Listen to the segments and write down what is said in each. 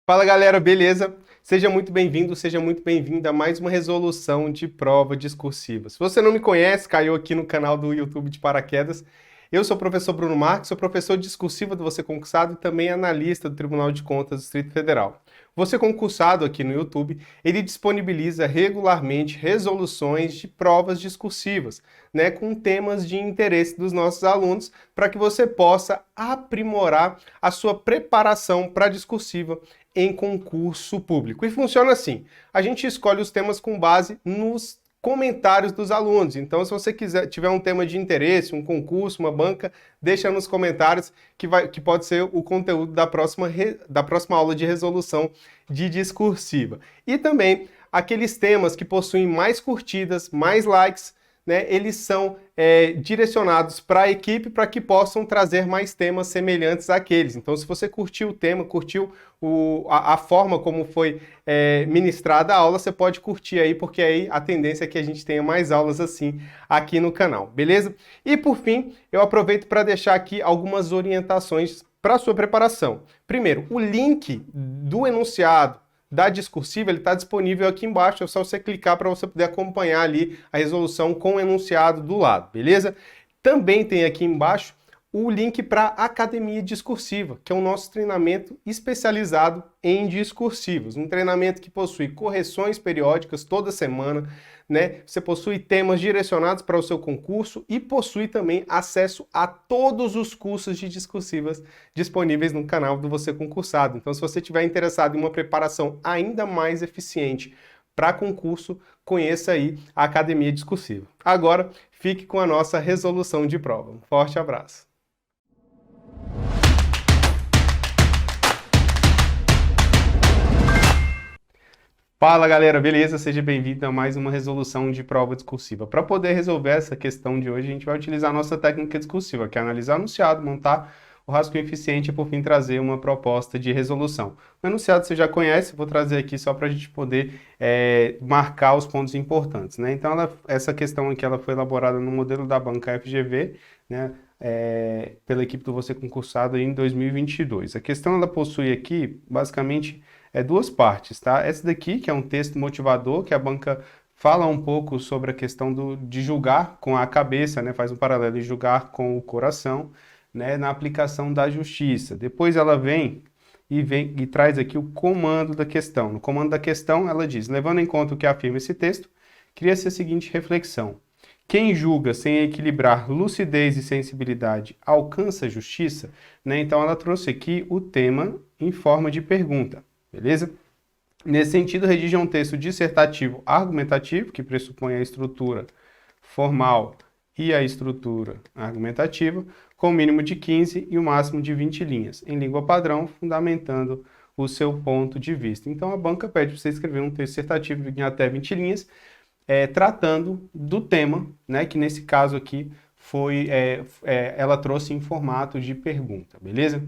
Fala galera, beleza? Seja muito bem-vindo, seja muito bem-vinda a mais uma resolução de prova discursiva. Se você não me conhece, caiu aqui no canal do YouTube de paraquedas. Eu sou o professor Bruno Marques, sou professor discursivo do Você Concursado e também analista do Tribunal de Contas do Distrito Federal. Você Concursado aqui no YouTube, ele disponibiliza regularmente resoluções de provas discursivas, né, com temas de interesse dos nossos alunos, para que você possa aprimorar a sua preparação para a discursiva em concurso público. E funciona assim: a gente escolhe os temas com base nos comentários dos alunos. Então, se você tiver um tema de interesse, um concurso, uma banca, deixa nos comentários que pode ser o conteúdo da próxima aula de resolução de discursiva. E também aqueles temas que possuem mais curtidas, mais likes, né, eles são direcionados para a equipe para que possam trazer mais temas semelhantes àqueles. Então, se você curtiu o tema, curtiu a forma como foi ministrada a aula, você pode curtir aí, porque aí a tendência é que a gente tenha mais aulas assim aqui no canal, beleza? E por fim, eu aproveito para deixar aqui algumas orientações para a sua preparação. Primeiro, o link do enunciado da discursiva, ele está disponível aqui embaixo, é só você clicar para você poder acompanhar ali a resolução com o enunciado do lado, beleza? Também tem aqui embaixo o link para a Academia Discursiva, que é o nosso treinamento especializado em discursivos. Um treinamento que possui correções periódicas toda semana, né? Você possui temas direcionados para o seu concurso e possui também acesso a todos os cursos de discursivas disponíveis no canal do Você Concursado. Então, se você estiver interessado em uma preparação ainda mais eficiente para concurso, conheça aí a Academia Discursiva. Agora, fique com a nossa resolução de prova. Um forte abraço! Fala galera, beleza? Seja bem-vindo a mais uma resolução de prova discursiva. Para poder resolver essa questão de hoje, a gente vai utilizar a nossa técnica discursiva, que é analisar o enunciado, montar o rascunho eficiente e, por fim, trazer uma proposta de resolução. O enunciado você já conhece, vou trazer aqui só para a gente poder marcar os pontos importantes, né? Então, essa questão aqui ela foi elaborada no modelo da banca FGV, né? Pela equipe do Você Concursado em 2022. A questão ela possui aqui, basicamente, duas partes, tá? Essa daqui, que é um texto motivador, que a banca fala um pouco sobre a questão de julgar com a cabeça, né? Faz um paralelo de julgar com o coração, né? Na aplicação da justiça. Depois ela vem e traz aqui o comando da questão. No comando da questão, ela diz: levando em conta o que afirma esse texto, cria-se a seguinte reflexão: quem julga sem equilibrar lucidez e sensibilidade alcança justiça? Né? Então ela trouxe aqui o tema em forma de pergunta. Beleza? Nesse sentido, redige um texto dissertativo argumentativo, que pressupõe a estrutura formal e a estrutura argumentativa, com o mínimo de 15 e o máximo de 20 linhas, em língua padrão, fundamentando o seu ponto de vista. Então, a banca pede para você escrever um texto dissertativo em até 20 linhas, tratando do tema, né, que nesse caso aqui ela trouxe em formato de pergunta, beleza?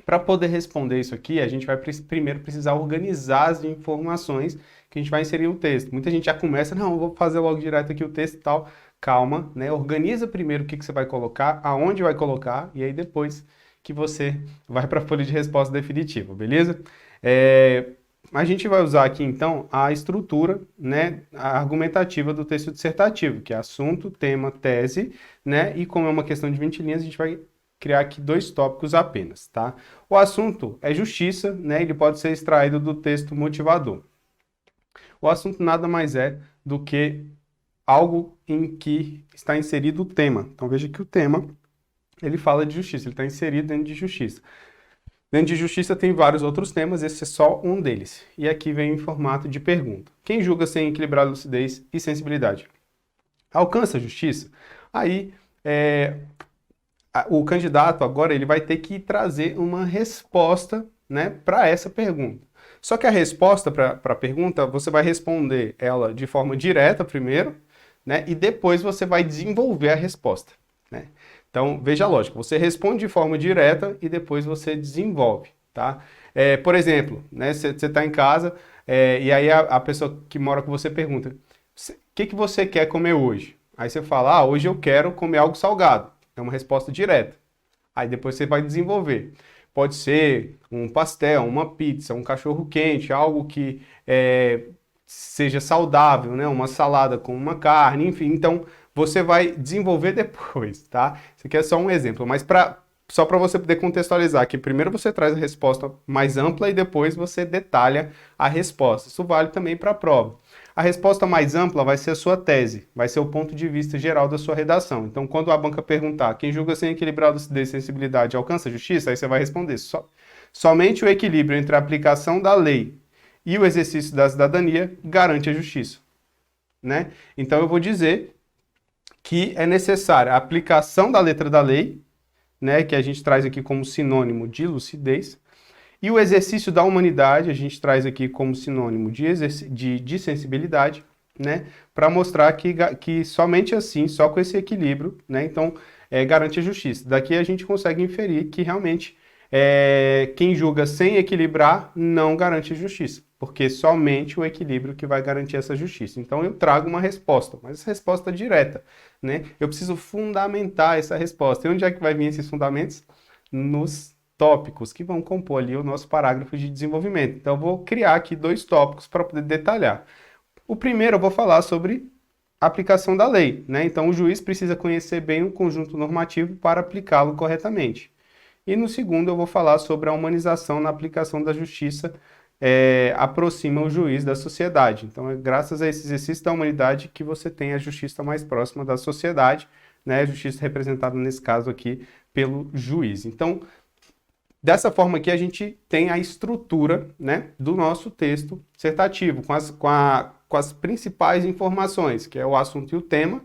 Para poder responder isso aqui, a gente vai primeiro precisar organizar as informações que a gente vai inserir no texto. Muita gente já começa, não, eu vou fazer logo direto aqui o texto e tal. Calma, né? Organiza primeiro o que você vai colocar, aonde vai colocar, e aí depois que você vai para a folha de resposta definitiva, beleza? A gente vai usar aqui, então, a estrutura, né, argumentativa do texto dissertativo, que é assunto, tema, tese, né? E como é uma questão de 20 linhas, a gente vai criar aqui dois tópicos apenas, tá? O assunto é justiça, né? Ele pode ser extraído do texto motivador. O assunto nada mais é do que algo em que está inserido o tema. Então veja que o tema, ele fala de justiça, ele está inserido dentro de justiça. Dentro de justiça tem vários outros temas, esse é só um deles. E aqui vem em formato de pergunta. Quem julga sem equilibrar lucidez e sensibilidade alcança a justiça? Aí, o candidato agora ele vai ter que trazer uma resposta, né, para essa pergunta. Só que a resposta para a pergunta, você vai responder ela de forma direta primeiro, né, e depois você vai desenvolver a resposta, né? Então, veja a lógica, você responde de forma direta e depois você desenvolve, tá? Por exemplo, né, você está em casa e aí a pessoa que mora com você pergunta: o que você quer comer hoje? Aí você fala: hoje eu quero comer algo salgado. É uma resposta direta. Aí depois você vai desenvolver. pode ser um pastel, uma pizza, um cachorro-quente, algo que seja saudável, né? Uma salada com uma carne, enfim. Então, você vai desenvolver depois, tá? Isso aqui é só um exemplo, mas só para você poder contextualizar, que primeiro você traz a resposta mais ampla e depois você detalha a resposta. Isso vale também para a prova. A resposta mais ampla vai ser a sua tese, vai ser o ponto de vista geral da sua redação. Então, quando a banca perguntar quem julga sem equilibrar lucidez e sensibilidade alcança a justiça, aí você vai responder somente o equilíbrio entre a aplicação da lei e o exercício da cidadania garante a justiça, né? Então, eu vou dizer que é necessária a aplicação da letra da lei, né, que a gente traz aqui como sinônimo de lucidez, e o exercício da humanidade, a gente traz aqui como sinônimo de sensibilidade, né, para mostrar que somente assim, só com esse equilíbrio, né, então, garante a justiça. Daqui a gente consegue inferir que realmente quem julga sem equilibrar não garante justiça, porque somente o equilíbrio que vai garantir essa justiça. Então eu trago uma resposta, mas essa resposta é direta, né? Eu preciso fundamentar essa resposta. E onde é que vai vir esses fundamentos? Nos tópicos que vão compor ali o nosso parágrafo de desenvolvimento. Então eu vou criar aqui 2 tópicos para poder detalhar. O primeiro eu vou falar sobre aplicação da lei, né? Então o juiz precisa conhecer bem o conjunto normativo para aplicá-lo corretamente. E no segundo eu vou falar sobre a humanização na aplicação da justiça, aproxima o juiz da sociedade. Então é graças a esse exercício da humanidade que você tem a justiça mais próxima da sociedade, né? A justiça representada nesse caso aqui pelo juiz. Então, dessa forma aqui a gente tem a estrutura, né, do nosso texto dissertativo, com as principais informações, que é o assunto e o tema,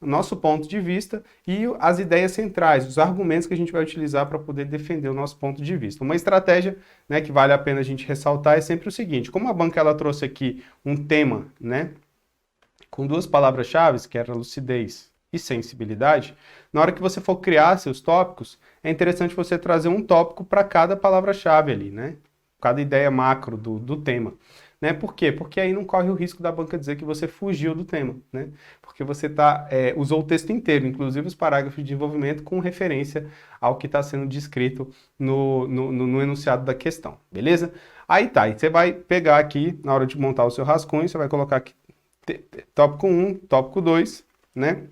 nosso ponto de vista e as ideias centrais, os argumentos que a gente vai utilizar para poder defender o nosso ponto de vista. Uma estratégia, né, que vale a pena a gente ressaltar é sempre o seguinte: como a banca ela trouxe aqui um tema, né, com 2 palavras-chave, que era lucidez e sensibilidade, na hora que você for criar seus tópicos, é interessante você trazer um tópico para cada palavra-chave ali, né? Cada ideia macro do tema. Né? Por quê? Porque aí não corre o risco da banca dizer que você fugiu do tema, né? Porque você usou o texto inteiro, inclusive os parágrafos de desenvolvimento, com referência ao que está sendo descrito no enunciado da questão, beleza? Aí tá, e você vai pegar aqui, na hora de montar o seu rascunho, você vai colocar aqui tópico 1, tópico 2, né?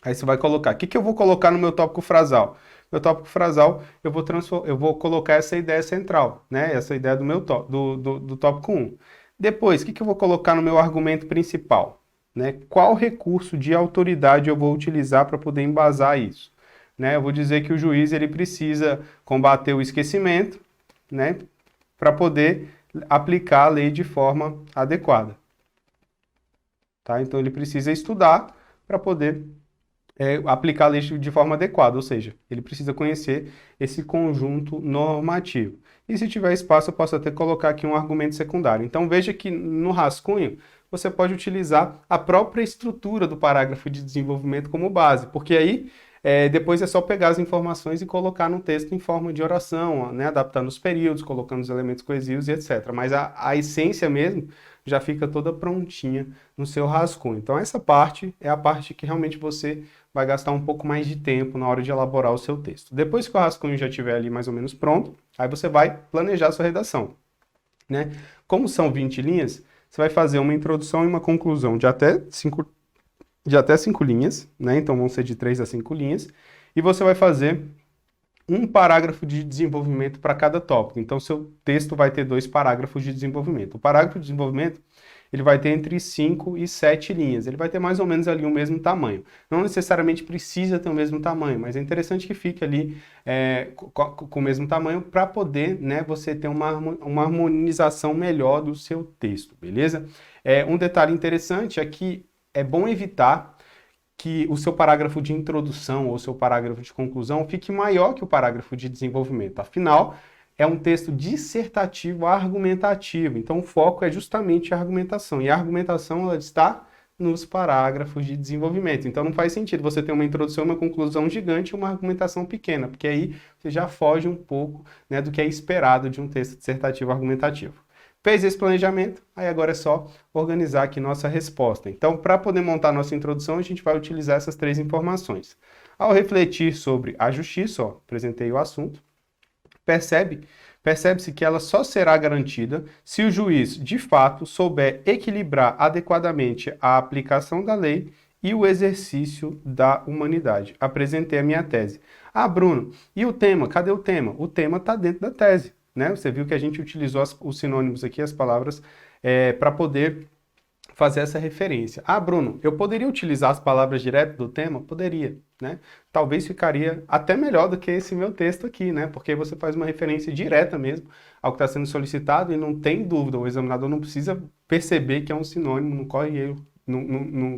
Aí você vai colocar, o que eu vou colocar no meu tópico frasal? Meu tópico frasal, eu vou colocar essa ideia central, né? Essa ideia do meu do tópico 1. Depois, o que eu vou colocar no meu argumento principal? Né? Qual recurso de autoridade eu vou utilizar para poder embasar isso? Né? Eu vou dizer que o juiz ele precisa combater o esquecimento, né? Para poder aplicar a lei de forma adequada. Tá? Então ele precisa estudar para poder aplicar a lei de forma adequada, ou seja, ele precisa conhecer esse conjunto normativo. E se tiver espaço, eu posso até colocar aqui um argumento secundário. Então veja que no rascunho você pode utilizar a própria estrutura do parágrafo de desenvolvimento como base, porque aí depois é só pegar as informações e colocar no texto em forma de oração, né, adaptando os períodos, colocando os elementos coesivos e etc. Mas a essência mesmo já fica toda prontinha no seu rascunho. Então essa parte é a parte que realmente você vai gastar um pouco mais de tempo na hora de elaborar o seu texto. Depois que o rascunho já estiver ali mais ou menos pronto, aí você vai planejar a sua redação, né? Como são 20 linhas, você vai fazer uma introdução e uma conclusão de até 5 linhas, né? Então vão ser de 3 a 5 linhas, e você vai fazer um parágrafo de desenvolvimento para cada tópico. Então seu texto vai ter 2 parágrafos de desenvolvimento. O parágrafo de desenvolvimento ele vai ter entre 5 e 7 linhas. Ele vai ter mais ou menos ali o mesmo tamanho. Não necessariamente precisa ter o mesmo tamanho, mas é interessante que fique ali com o mesmo tamanho para poder, né, você ter uma harmonização melhor do seu texto, beleza? Um detalhe interessante é que é bom evitar que o seu parágrafo de introdução ou o seu parágrafo de conclusão fique maior que o parágrafo de desenvolvimento. Afinal, é um texto dissertativo argumentativo, então o foco é justamente a argumentação, e a argumentação ela está nos parágrafos de desenvolvimento. Então não faz sentido você ter uma introdução, uma conclusão gigante e uma argumentação pequena, porque aí você já foge um pouco, né, do que é esperado de um texto dissertativo argumentativo. Fez esse planejamento, aí agora é só organizar aqui nossa resposta. Então, para poder montar nossa introdução, a gente vai utilizar essas 3 informações. Ao refletir sobre a justiça, apresentei o assunto, Percebe-se que ela só será garantida se o juiz, de fato, souber equilibrar adequadamente a aplicação da lei e o exercício da humanidade. Apresentei a minha tese. Ah, Bruno, e o tema? Cadê o tema? O tema está dentro da tese, né? Você viu que a gente utilizou os sinônimos aqui, as palavras, para poder fazer essa referência. Ah, Bruno, eu poderia utilizar as palavras direto do tema? Poderia, né? Talvez ficaria até melhor do que esse meu texto aqui, né? Porque você faz uma referência direta mesmo ao que está sendo solicitado e não tem dúvida, o examinador não precisa perceber que é um sinônimo, não corre erro, não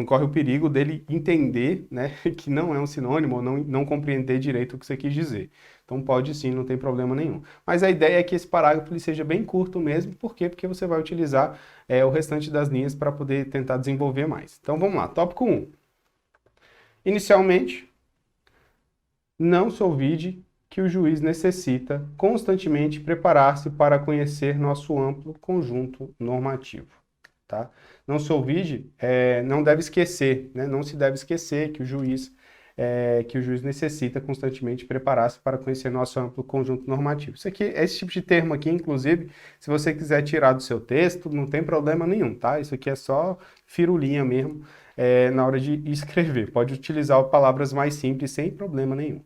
corre o perigo dele entender, né, que não é um sinônimo ou não compreender direito o que você quis dizer. Então pode sim, não tem problema nenhum. Mas a ideia é que esse parágrafo ele seja bem curto mesmo. Por quê? Porque você vai utilizar o restante das linhas para poder tentar desenvolver mais. Então vamos lá, tópico 1. Inicialmente, não se olvide que o juiz necessita constantemente preparar-se para conhecer nosso amplo conjunto normativo. Tá? Não se olvide, não deve esquecer, né? Não se deve esquecer que o juiz necessita constantemente preparar-se para conhecer nosso amplo conjunto normativo. Isso aqui, esse tipo de termo aqui, inclusive, se você quiser tirar do seu texto, não tem problema nenhum, tá? Isso aqui é só firulinha mesmo na hora de escrever. Pode utilizar palavras mais simples sem problema nenhum.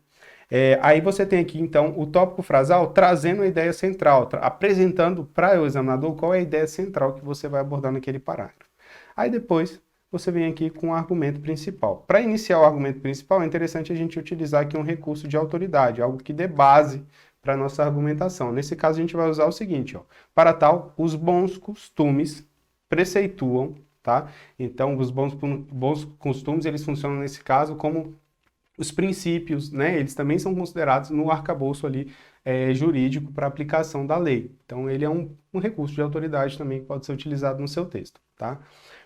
Aí você tem aqui, então, o tópico frasal trazendo a ideia central, apresentando para o examinador qual é a ideia central que você vai abordar naquele parágrafo. Aí depois você vem aqui com o argumento principal. Para iniciar o argumento principal, é interessante a gente utilizar aqui um recurso de autoridade, algo que dê base para a nossa argumentação. Nesse caso, a gente vai usar o seguinte, ó. Para tal, os bons costumes preceituam, tá? Então, os bons costumes, eles funcionam nesse caso como os princípios, né, eles também são considerados no arcabouço ali jurídico para aplicação da lei. Então, ele é um recurso de autoridade também que pode ser utilizado no seu texto, tá?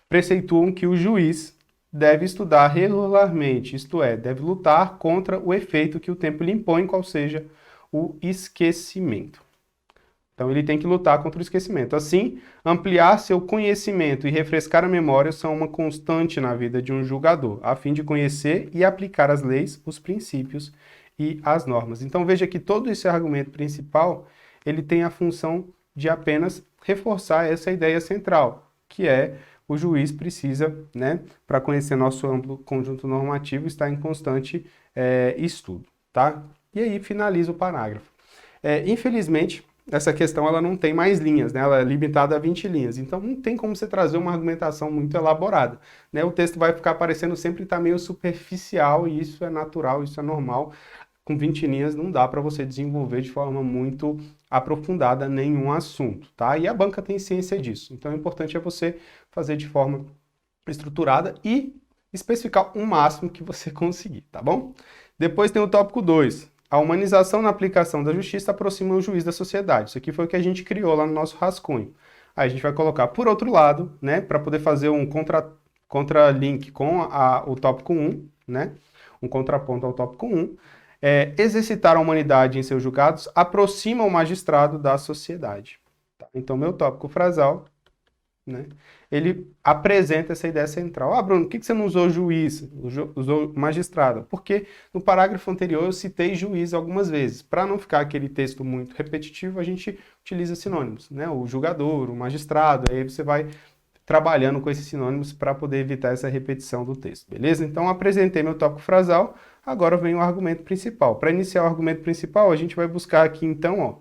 Preceituam que o juiz deve estudar regularmente, isto é, deve lutar contra o efeito que o tempo lhe impõe, qual seja o esquecimento. Então, ele tem que lutar contra o esquecimento. Assim, ampliar seu conhecimento e refrescar a memória são uma constante na vida de um julgador, a fim de conhecer e aplicar as leis, os princípios e as normas. Então, veja que todo esse argumento principal, ele tem a função de apenas reforçar essa ideia central, que é o juiz precisa, né, para conhecer nosso amplo conjunto normativo, estar em constante estudo, tá? E aí finaliza o parágrafo. Infelizmente, essa questão ela não tem mais linhas, né? Ela é limitada a 20 linhas, então não tem como você trazer uma argumentação muito elaborada, né? O texto vai ficar parecendo sempre estar meio superficial e isso é natural, isso é normal. Com 20 linhas não dá para você desenvolver de forma muito aprofundada nenhum assunto, tá? E a banca tem ciência disso, então o importante é você fazer de forma estruturada e especificar o máximo que você conseguir, tá bom? Depois tem o tópico 2. A humanização na aplicação da justiça aproxima o juiz da sociedade. Isso aqui foi o que a gente criou lá no nosso rascunho. Aí a gente vai colocar por outro lado, né, para poder fazer um contra-link com o tópico 1, né, um contraponto ao tópico 1. Exercitar a humanidade em seus julgados aproxima o magistrado da sociedade. Tá? Então, meu tópico frasal, né, ele apresenta essa ideia central. Ah, Bruno, por que você não usou juiz, usou magistrado? Porque no parágrafo anterior eu citei juiz algumas vezes. Para não ficar aquele texto muito repetitivo, a gente utiliza sinônimos, né? O julgador, o magistrado, aí você vai trabalhando com esses sinônimos para poder evitar essa repetição do texto, beleza? Então, apresentei meu tópico frasal, agora vem o argumento principal. Para iniciar o argumento principal, a gente vai buscar aqui, então, ó,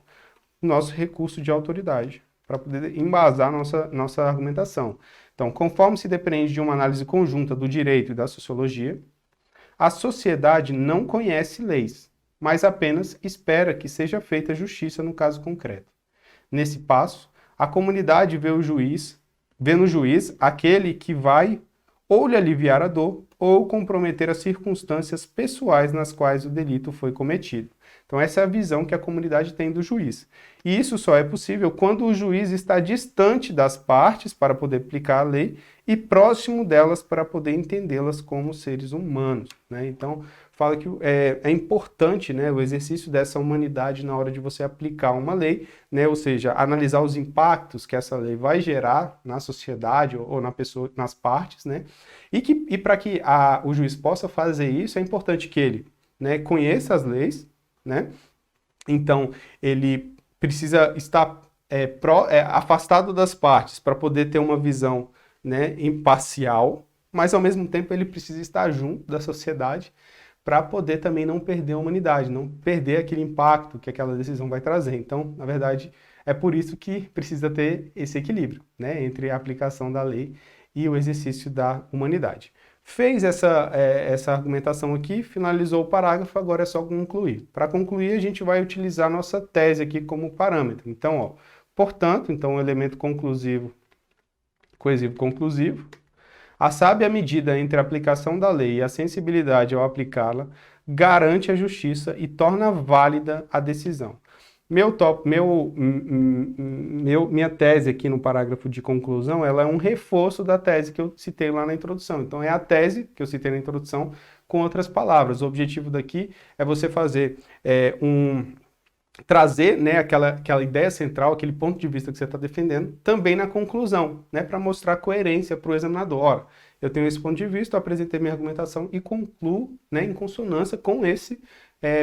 o nosso recurso de autoridade, para poder embasar nossa argumentação. Então, conforme se depende de uma análise conjunta do direito e da sociologia, a sociedade não conhece leis, mas apenas espera que seja feita justiça no caso concreto. Nesse passo, a comunidade vê no juiz aquele que vai ou lhe aliviar a dor ou comprometer as circunstâncias pessoais nas quais o delito foi cometido. Então essa é a visão que a comunidade tem do juiz. E isso só é possível quando o juiz está distante das partes para poder aplicar a lei e próximo delas para poder entendê-las como seres humanos, né? Então fala que é importante, né, o exercício dessa humanidade na hora de você aplicar uma lei, né, ou seja, analisar os impactos que essa lei vai gerar na sociedade ou na pessoa, nas partes, né? E para que o juiz possa fazer isso, é importante que ele, né, conheça as leis, né? Então, ele precisa estar afastado das partes para poder ter uma visão, né, imparcial, mas ao mesmo tempo ele precisa estar junto da sociedade para poder também não perder a humanidade, não perder aquele impacto que aquela decisão vai trazer. Então, na verdade, é por isso que precisa ter esse equilíbrio, né, entre a aplicação da lei e o exercício da humanidade. Fez essa argumentação aqui, finalizou o parágrafo, agora é só concluir. Para concluir, a gente vai utilizar nossa tese aqui como parâmetro. Então, ó, portanto, então o elemento conclusivo, coesivo conclusivo, a sábia medida entre a aplicação da lei e a sensibilidade ao aplicá-la garante a justiça e torna válida a decisão. Minha tese aqui no parágrafo de conclusão, ela é um reforço da tese que eu citei lá na introdução. Então, é a tese que eu citei na introdução com outras palavras. O objetivo daqui é você fazer trazer, né, aquela ideia central, aquele ponto de vista que você está defendendo, também na conclusão, né, para mostrar coerência para o examinador. Ora, eu tenho esse ponto de vista, eu apresentei minha argumentação e concluo, né, em consonância com esse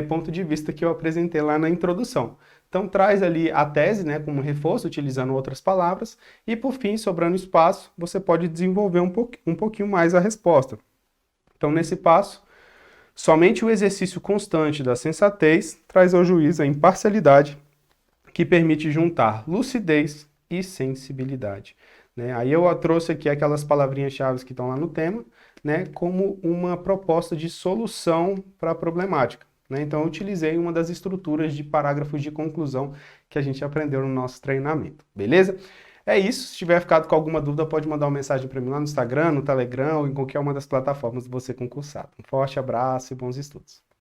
ponto de vista que eu apresentei lá na introdução. Então, traz ali a tese, né, como reforço, utilizando outras palavras, e por fim, sobrando espaço, você pode desenvolver um pouquinho mais a resposta. Então, nesse passo, somente o exercício constante da sensatez traz ao juiz a imparcialidade que permite juntar lucidez e sensibilidade. Né? Aí eu trouxe aqui aquelas palavrinhas-chave que estão lá no tema, né, como uma proposta de solução para a problemática. Né? Então eu utilizei uma das estruturas de parágrafos de conclusão que a gente aprendeu no nosso treinamento. Beleza? É isso. Se tiver ficado com alguma dúvida, pode mandar uma mensagem para mim lá no Instagram, no Telegram ou em qualquer uma das plataformas de você concursado. Um forte abraço e bons estudos.